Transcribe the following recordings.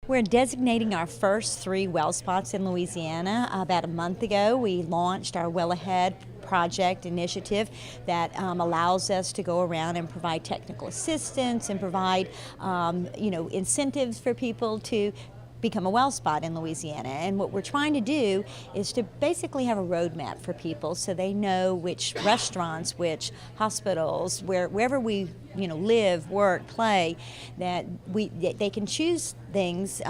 We're designating our first 3 well spots in Louisiana. About a month ago, we launched our Well Ahead project initiative that allows us to go around and provide technical assistance and provide incentives for people to become a well spot in Louisiana. And what we're trying to do is to basically have a roadmap for people so they know which restaurants, which hospitals, wherever we live, work, play, that they can choose things,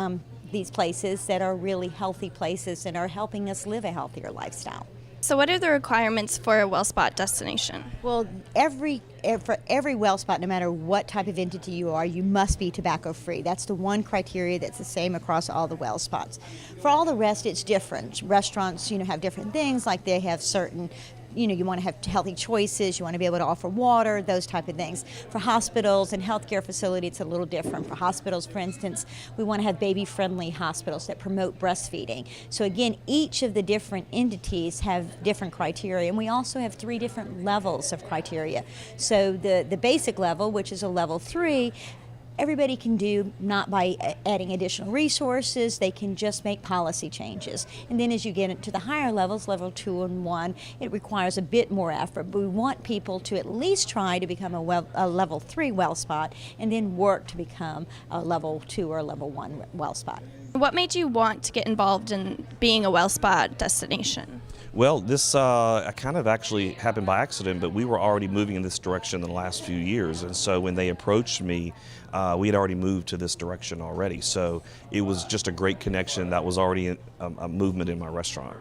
these places that are really healthy places and are helping us live a healthier lifestyle. So what are the requirements for a Wellspot destination? Well, for every well spot, no matter what type of entity you are, you must be tobacco free. That's the one criteria that's the same across all the well spots. For all the rest, it's different. Restaurants, have different things, like they have certain you want to have healthy choices, you want to be able to offer water, those type of things. For hospitals and healthcare facilities, it's a little different. For hospitals, for instance, we want to have baby-friendly hospitals that promote breastfeeding. So again, each of the different entities have different criteria, and we also have 3 different levels of criteria. So the basic level, which is a level 3, everybody can do, not by adding additional resources, they can just make policy changes. And then as you get into the higher levels, level 2 and 1, it requires a bit more effort. But we want people to at least try to become a level 3 well spot and then work to become a level 2 or level 1 well spot. What made you want to get involved in being a Wellspot destination? Well, this kind of actually happened by accident, but we were already moving in this direction in the last few years. And so when they approached me, we had already moved to this direction already. So it was just a great connection. That was already a movement in my restaurant.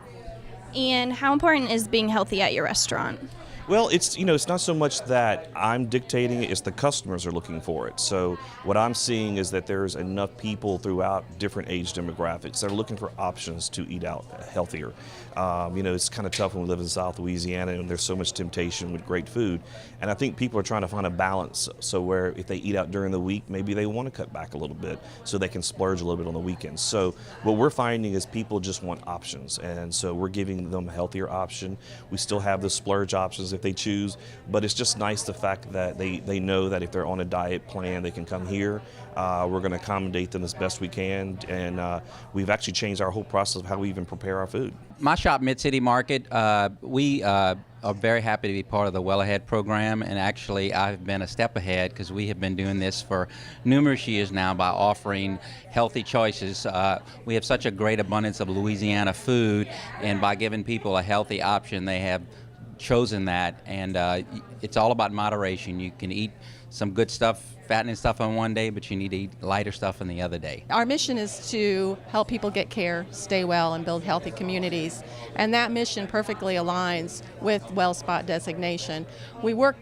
And how important is being healthy at your restaurant? Well, it's not so much that I'm dictating it, it's the customers are looking for it. So what I'm seeing is that there's enough people throughout different age demographics that are looking for options to eat out healthier. It's kind of tough when we live in South Louisiana and there's so much temptation with great food. And I think people are trying to find a balance, so where if they eat out during the week, maybe they want to cut back a little bit so they can splurge a little bit on the weekends. So what we're finding is people just want options, and so we're giving them a healthier option. We still have the splurge options if they choose, but it's just nice the fact that they know that if they're on a diet plan, they can come here. We're going to accommodate them as best we can, and we've actually changed our whole process of how we even prepare our food. My shop, Mid-City Market, we are very happy to be part of the Well Ahead program, and actually I've been a step ahead because we have been doing this for numerous years now by offering healthy choices. We have such a great abundance of Louisiana food, and by giving people a healthy option, they have chosen that, and it's all about moderation. You can eat some good stuff, fattening stuff on one day, but you need to eat lighter stuff on the other day. Our mission is to help people get care, stay well, and build healthy communities, and that mission perfectly aligns with Wellspot designation. We work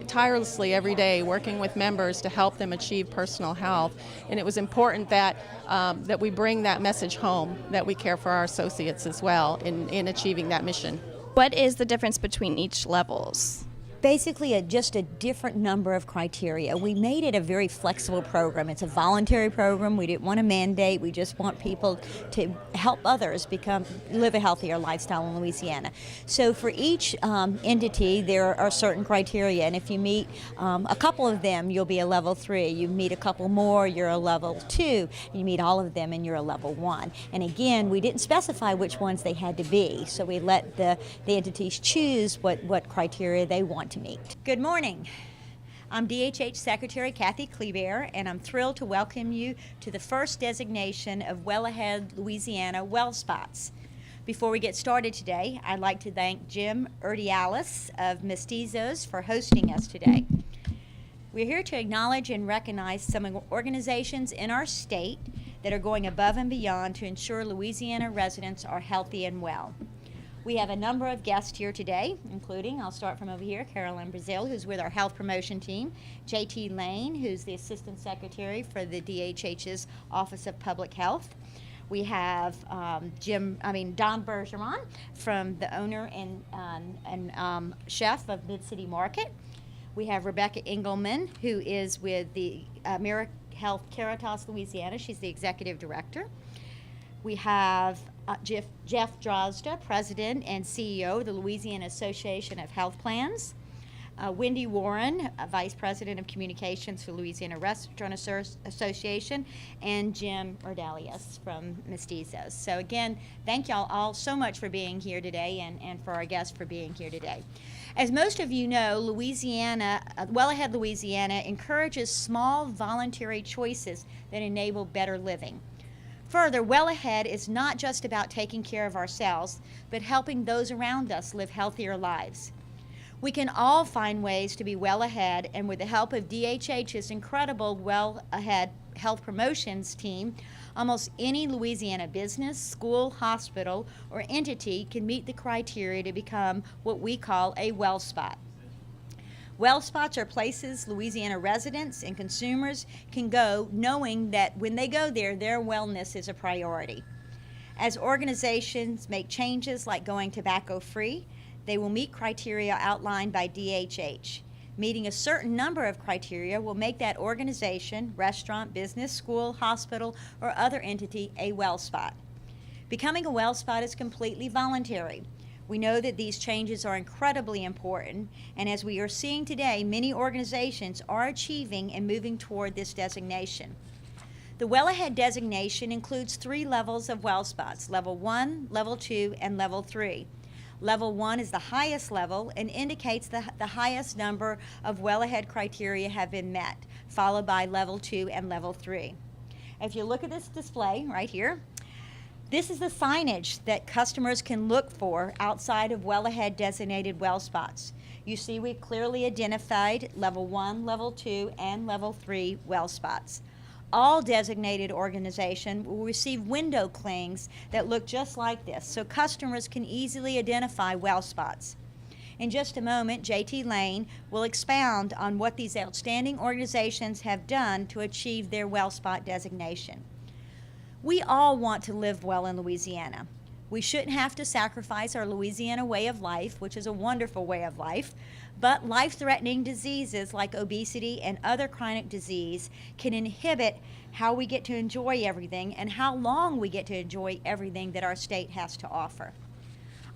tirelessly every day working with members to help them achieve personal health, and it was important that that we bring that message home, that we care for our associates as well in achieving that mission. What is the difference between each levels? Basically just a different number of criteria. We made it a very flexible program. It's a voluntary program. We didn't want to mandate. We just want people to help others live a healthier lifestyle in Louisiana. So for each entity, there are certain criteria, and if you meet a couple of them, you'll be a level 3. You meet a couple more, you're a level 2. You meet all of them, and you're a level 1. And again, we didn't specify which ones they had to be, so we let the entities choose what criteria they want to meet. Good morning. I'm DHH Secretary Kathy Kleber, and I'm thrilled to welcome you to the first designation of Well Ahead Louisiana Well Spots. Before we get started today, I'd like to thank Jim Urdialis of Mestizos for hosting us today. We're here to acknowledge and recognize some organizations in our state that are going above and beyond to ensure Louisiana residents are healthy and well. We have a number of guests here today, including, I'll start from over here, Carolyn Brazil, who's with our health promotion team, J.T. Lane, who's the Assistant Secretary for the DHH's Office of Public Health. We have Don Bergeron, from the owner and chef of Mid-City Market. We have Rebecca Engelman, who is with the AmeriHealth Caritas Louisiana. She's the Executive Director. We have Jeff Drozda, President and CEO of the Louisiana Association of Health Plans. Wendy Warren, Vice President of Communications for Louisiana Restaurant Association, and Jim Ordalius from Mestizos. So again, thank y'all all so much for being here today, and for our guests for being here today. As most of you know, Louisiana, Well Ahead Louisiana encourages small voluntary choices that enable better living. Further, Well Ahead is not just about taking care of ourselves, but helping those around us live healthier lives. We can all find ways to be well ahead, and with the help of DHH's incredible Well Ahead Health Promotions team, almost any Louisiana business, school, hospital, or entity can meet the criteria to become what we call a Wellspot. Wellspots are places Louisiana residents and consumers can go knowing that when they go there, their wellness is a priority. As organizations make changes like going tobacco-free, they will meet criteria outlined by DHH. Meeting a certain number of criteria will make that organization, restaurant, business, school, hospital, or other entity a Wellspot. Becoming a Wellspot is completely voluntary. We know that these changes are incredibly important, and as we are seeing today, many organizations are achieving and moving toward this designation. The Well Ahead designation includes 3 levels of Wellspots: Level 1, Level 2, and Level 3. Level 1 is the highest level and indicates the highest number of Well Ahead criteria have been met, followed by Level 2 and Level 3. If you look at this display right here, this is the signage that customers can look for outside of Well Ahead designated Wellspots. You see we've clearly identified Level 1, Level 2, and Level 3 Wellspots. All designated organizations will receive window clings that look just like this, so customers can easily identify Wellspots. In just a moment, JT Lane will expound on what these outstanding organizations have done to achieve their Wellspot designation. We all want to live well in Louisiana. We shouldn't have to sacrifice our Louisiana way of life, which is a wonderful way of life, but life-threatening diseases like obesity and other chronic disease can inhibit how we get to enjoy everything and how long we get to enjoy everything that our state has to offer.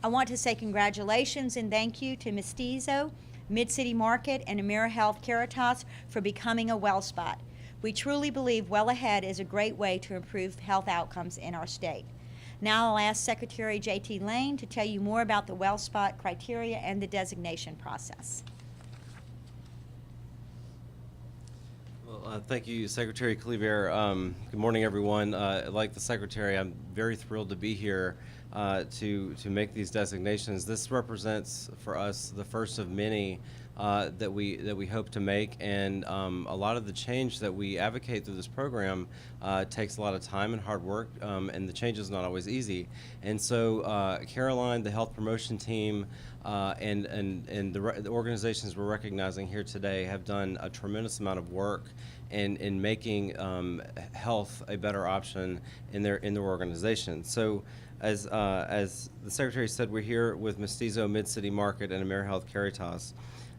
I want to say congratulations and thank you to Mestizo, Mid-City Market, and AmeriHealth Caritas for becoming a Wellspot. We truly believe Well Ahead is a great way to improve health outcomes in our state. Now I'll ask Secretary J.T. Lane to tell you more about the Wellspot criteria and the designation process. Well, thank you, Secretary Cleaver. Good morning, everyone. Like the Secretary, I'm very thrilled to be here to make these designations. This represents for us the first of many that we hope to make, and a lot of the change that we advocate through this program takes a lot of time and hard work, and the change is not always easy. And so Caroline, the health promotion team, and the organizations we're recognizing here today have done a tremendous amount of work in making health a better option in their organization. So as the Secretary said, we're here with Mestizo, Mid-City Market, and AmeriHealth Caritas.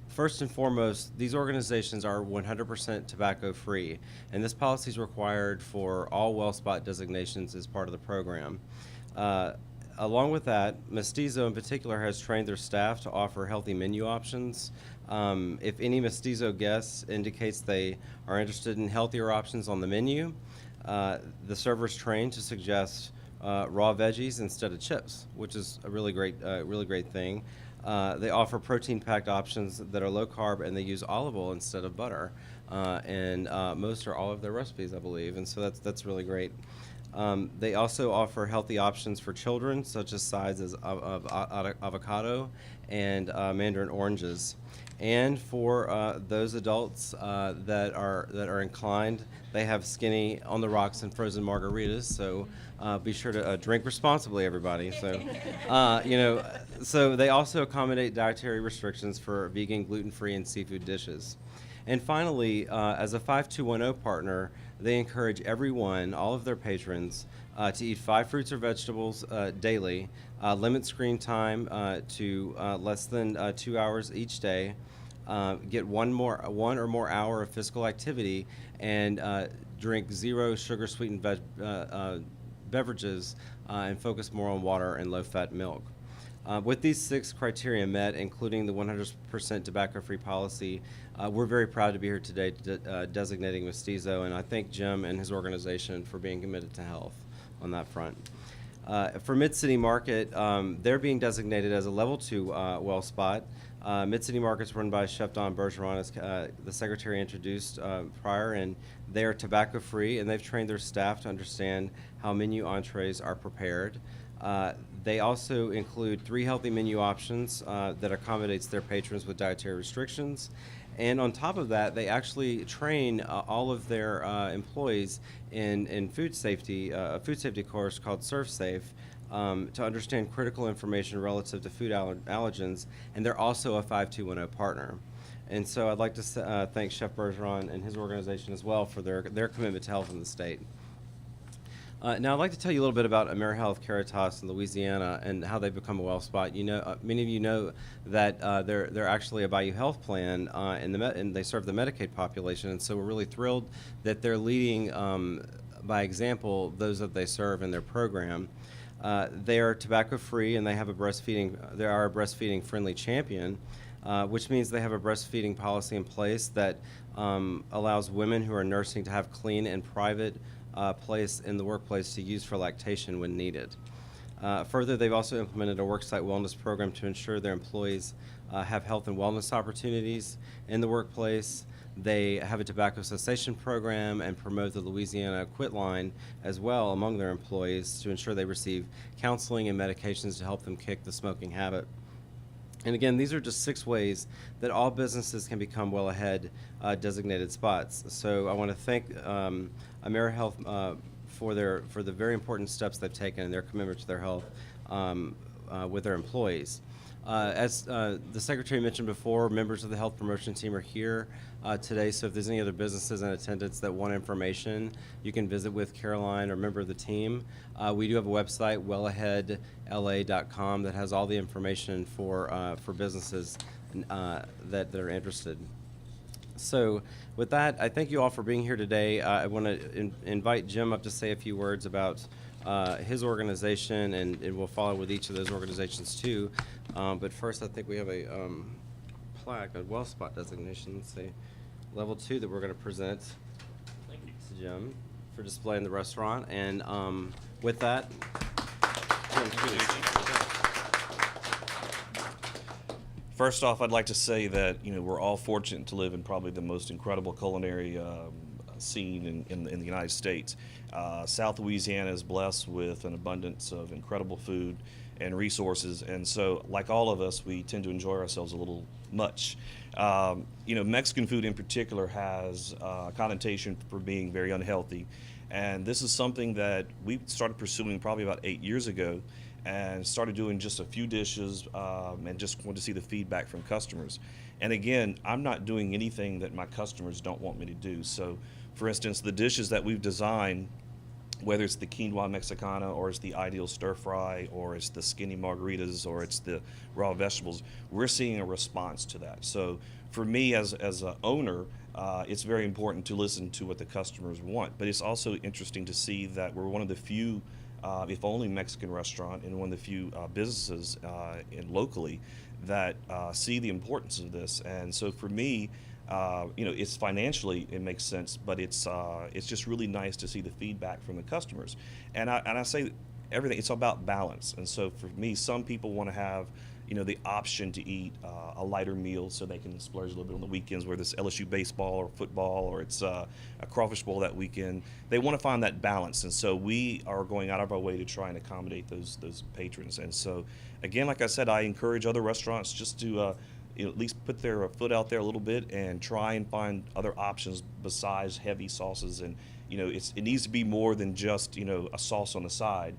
First and foremost, these organizations are 100% tobacco-free, and this policy is required for all Wellspot designations as part of the program. Along with that, Mestizo in particular has trained their staff to offer healthy menu options. If any Mestizo guests indicates they are interested in healthier options on the menu, the server's trained to suggest raw veggies instead of chips, which is a really great thing. They offer protein-packed options that are low-carb, and they use olive oil instead of butter. And most or all of their recipes, I believe, and so that's really great. They also offer healthy options for children, such as sides of avocado and mandarin oranges. And for those adults that are inclined, they have skinny on the rocks and frozen margaritas. So be sure to drink responsibly, everybody. So so they also accommodate dietary restrictions for vegan, gluten-free, and seafood dishes. And finally, as a 5210 partner, they encourage everyone, all of their patrons, to eat 5 fruits or vegetables daily, limit screen time to less than 2 hours each day, get one or more hour of physical activity, and drink 0 sugar-sweetened beverages, and focus more on water and low-fat milk. With these 6 criteria met, including the 100% tobacco-free policy, we're very proud to be here today designating Mestizo, and I thank Jim and his organization for being committed to health on that front. For Mid-City Market, they're being designated as a Level 2 Wellspot. Mid-City Market's run by Chef Don Bergeron, as the Secretary introduced prior, and they are tobacco-free, and they've trained their staff to understand how menu entrees are prepared. They also include 3 healthy menu options that accommodates their patrons with dietary restrictions. And on top of that, they actually train all of their employees in food safety, a food safety course called ServSafe, to understand critical information relative to food allergens, and they're also a 5210 partner. And so I'd like to thank Chef Bergeron and his organization as well for their commitment to health in the state. Now I'd like to tell you a little bit about AmeriHealth Caritas in Louisiana and how they've become a Wellspot. You know, many of you know that they're actually a Bayou Health plan, and they serve the Medicaid population. And so we're really thrilled that they're leading by example those that they serve in their program. They are tobacco-free, and they have they are a breastfeeding-friendly champion, which means they have a breastfeeding policy in place that allows women who are nursing to have clean and private place in the workplace to use for lactation when needed. Further, they've also implemented a worksite wellness program to ensure their employees have health and wellness opportunities in the workplace. They have a tobacco cessation program and promote the Louisiana Quit Line as well among their employees to ensure they receive counseling and medications to help them kick the smoking habit. And again, these are just 6 ways that all businesses can become well ahead designated spots. So I want to thank AmeriHealth for the very important steps they've taken and their commitment to their health with their employees. As the Secretary mentioned before, members of the health promotion team are here today, so if there's any other businesses in attendance that want information, you can visit with Caroline or a member of the team. We do have a website, wellahedla.com, that has all the information for businesses that are interested. So with that, I thank you all for being here today. I want to invite Jim up to say a few words about his organization, and we'll follow with each of those organizations too. But first, I think we have a plaque, a Wellspot designation, let's see, Level 2 that we're going to present to Jim for display in the restaurant. And with that, Jim, please. First off, I'd like to say that we're all fortunate to live in probably the most incredible culinary scene in the United States. South Louisiana is blessed with an abundance of incredible food and resources, and so like all of us, we tend to enjoy ourselves a little much. Mexican food in particular has a connotation for being very unhealthy, and this is something that we started pursuing probably about 8 years ago, and started doing just a few dishes and just wanted to see the feedback from customers. And again, I'm not doing anything that my customers don't want me to do. So for instance, the dishes that we've designed, whether it's the quinoa mexicana or it's the ideal stir fry or it's the skinny margaritas or it's the raw vegetables, we're seeing a response to that. So for me as an owner, it's very important to listen to what the customers want, but it's also interesting to see that we're one of the few if only Mexican restaurant and one of the few businesses locally that see the importance of this. And so for me, it's financially it makes sense, but it's just really nice to see the feedback from the customers. And I say everything, it's about balance. And so for me, some people want to have the option to eat a lighter meal so they can splurge a little bit on the weekends, whether it's LSU baseball or football or it's a crawfish bowl that weekend. They want to find that balance, and so we are going out of our way to try and accommodate those patrons. And so again, like I said, I encourage other restaurants just to at least put their foot out there a little bit and try and find other options besides heavy sauces. And it needs to be more than just a sauce on the side.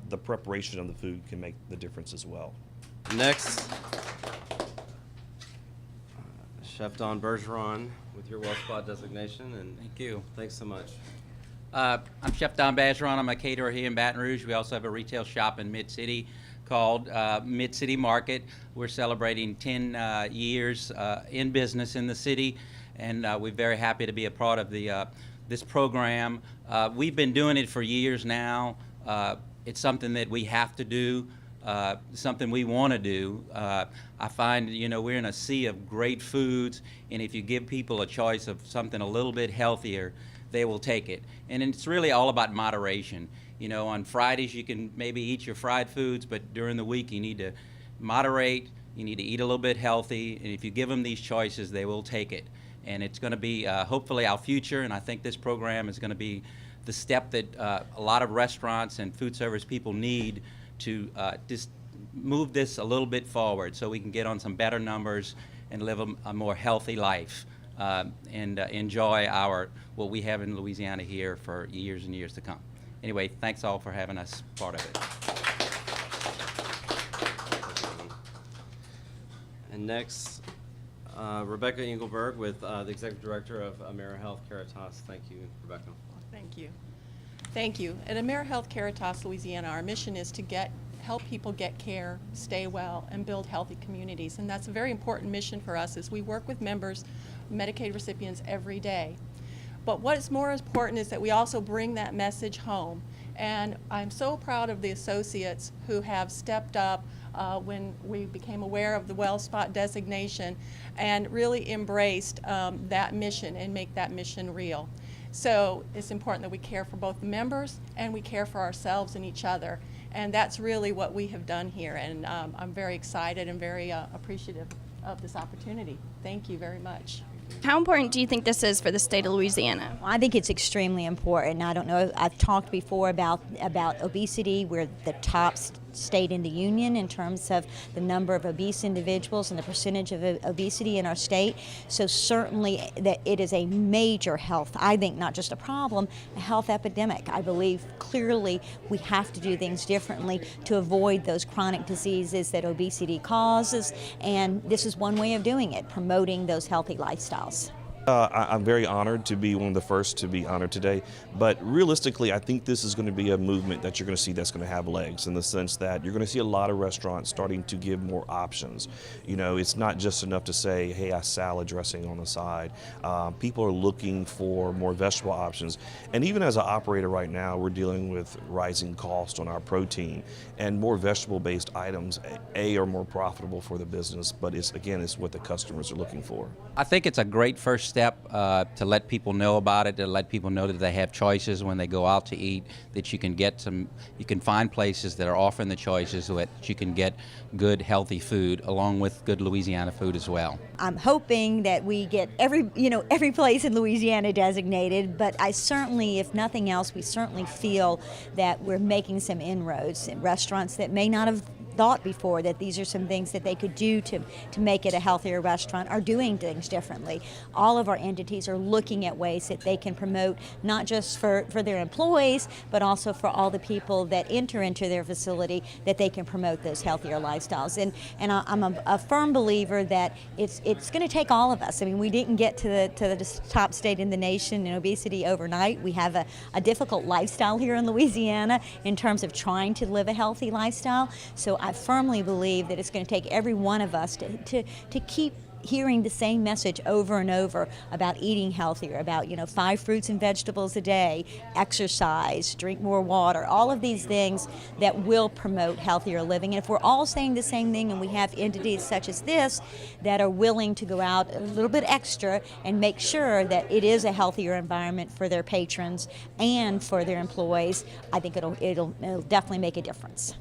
The preparation of the food can make the difference as well. Next, Chef Don Bergeron with your Wellspot designation. And Thank you. thanks so much. I'm Chef Don Bergeron. I'm a caterer here in Baton Rouge. We also have a retail shop in Mid-City called Mid-City Market. We're celebrating 10 years in business in the city, and we're very happy to be a part of this program. We've been doing it for years now. It's something that we have to do. something we want to do. I find, we're in a sea of great foods, and if you give people a choice of something a little bit healthier, they will take it. And it's really all about moderation. On Fridays you can maybe eat your fried foods, but during the week you need to moderate, you need to eat a little bit healthy, and if you give them these choices, they will take it. And it's going to be hopefully our future, and I think this program is going to be the step that a lot of restaurants and food service people need to just move this a little bit forward so we can get on some better numbers and live a more healthy life and enjoy what we have in Louisiana here for years and years to come. Anyway, thanks all for having us part of it. And next, Rebecca Engelberg with the Executive Director of AmeriHealth Caritas. Thank you, Rebecca. Thank you. Thank you. At AmeriHealth Caritas, Louisiana, our mission is to help people get care, stay well, and build healthy communities. And that's a very important mission for us as we work with members, Medicaid recipients every day. But what is more important is that we also bring that message home. And I'm so proud of the associates who have stepped up when we became aware of the Wellspot designation and really embraced that mission and make that mission real. So it's important that we care for both the members and we care for ourselves and each other. And that's really what we have done here. And I'm very excited and very appreciative of this opportunity. Thank you very much. How important do you think this is for the state of Louisiana? Well, I think it's extremely important. I don't know, I've talked before about obesity. We're the top state in the union in terms of the number of obese individuals and the percentage of obesity in our state. So certainly that it is a major health, I think not just a problem, a health epidemic. I believe clearly we have to do things differently to avoid those chronic diseases that obesity causes, and this is one way of doing it, promoting those healthy lifestyles. I'm very honored to be one of the first to be honored today, but realistically I think this is going to be a movement that you're going to see that's going to have legs, in the sense that you're going to see a lot of restaurants starting to give more options. It's not just enough to say, hey, a salad dressing on the side. People are looking for more vegetable options, and even as an operator right now, we're dealing with rising cost on our protein, and more vegetable-based items are more profitable for the business, but it's what the customers are looking for. I think it's a great first step to let people know about it, to let people know that they have choices when they go out to eat, that you can find places that are offering the choices so that you can get good, healthy food along with good Louisiana food as well. I'm hoping that we get every place in Louisiana designated, but I certainly, if nothing else, we certainly feel that we're making some inroads in restaurants that may not have thought before that these are some things that they could do to make it a healthier restaurant, are doing things differently. All of our entities are looking at ways that they can promote, not just for their employees, but also for all the people that enter into their facility, that they can promote those healthier lifestyles. And I'm a firm believer that it's going to take all of us. I mean, we didn't get to the top state in the nation in obesity overnight. We have a difficult lifestyle here in Louisiana in terms of trying to live a healthy lifestyle. So I firmly believe that it's going to take every one of us to keep hearing the same message over and over about eating healthier, about 5 fruits and vegetables a day, exercise, drink more water, all of these things that will promote healthier living. And if we're all saying the same thing, and we have entities such as this that are willing to go out a little bit extra and make sure that it is a healthier environment for their patrons and for their employees, I think it'll definitely make a difference.